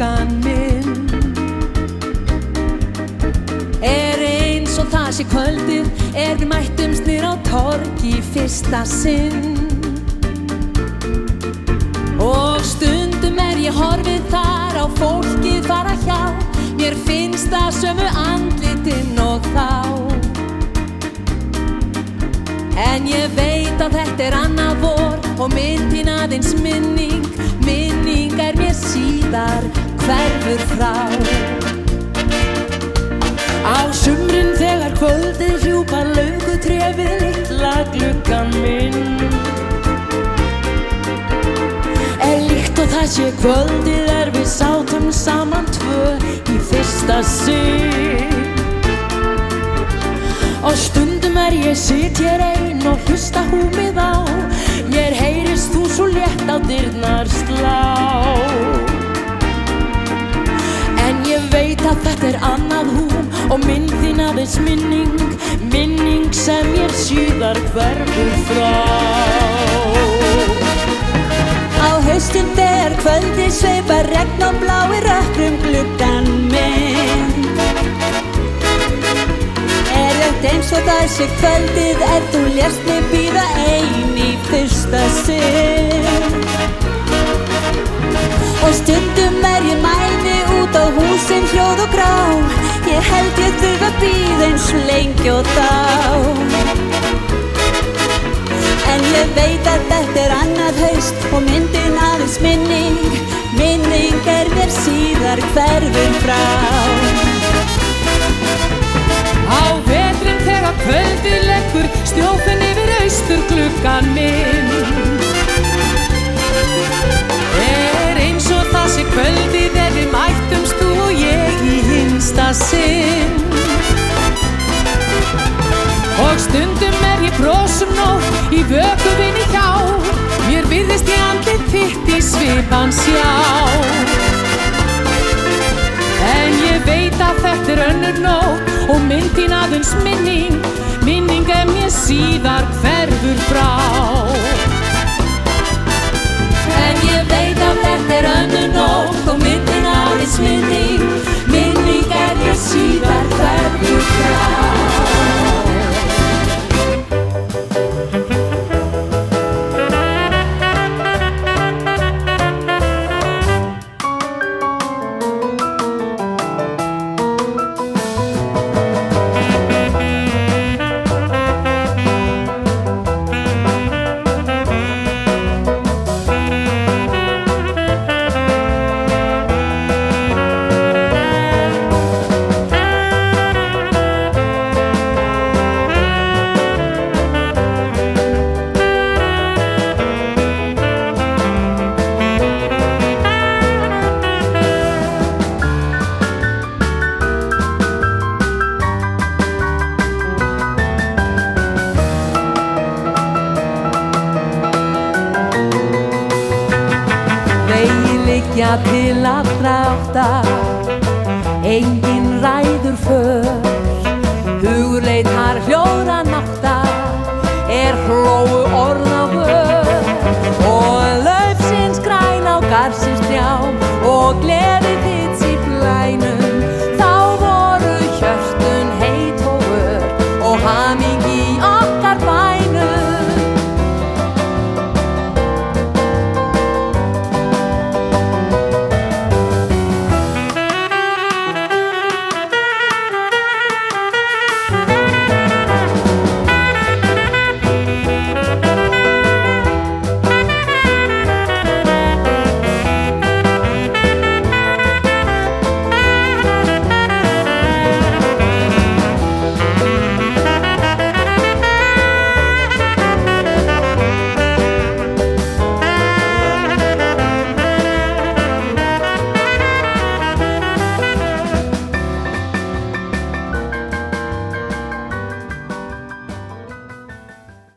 gluggann minn. Eins og það sé kvöldið við mættumst niður á torg í fyrsta sinn. Og stundum ég horfið þar á fólkið fara hjá. Mér finnst það sömu andlitin og þá. En ég veit að þetta annað vor og myndin aðeins minning. Minning mér síðar hverfur frá. Á sumrin þegar kvöldið hrjúpar laukutré við litla gluggann minn. Líkt og það sé kvöldið við sátum saman tvö í fyrsta sinn. Og stundum ég sit hér ein og hlusta húmið á. Mér heyrist þú svo létt á dyrnar slá. En ég veit að þetta annað húm og myndin aðeins minning. Minning sem mér síðar hverfur frá. Á haustin þegar kvöldið sveipar regn og blái rökkrum gluggann minn. Þetta eins og það sé kvöldið þú lést mig bíða ein í fyrsta sinn. Og stundum ég mæni út á húsin hljóð og grá. Ég held ég þurfa að bíða eins lengi og þá. En ég veit að þetta annað haust og myndin aðeins minning. Minning mér síðar hverfur frá. Á vetrin þegar kvöldið leggur snjófinn yfir austurgluggann minn. Eins og það sé kvöldið við mættumst þú og ég í hinsta sinn. Og stundum ég brosum nótt í vökuvinni hjá. Mér virðist ég andlit þitt í svipan sjá. En ég veit að þetta önnur nótt og myndin aðeins minning. Minning mér síðar hverfur frá. En ég veit að þetta önnur nótt og myndin aðeins minning. Minning mér síðar hverfur frá. Til allra átta, enginn ræður för.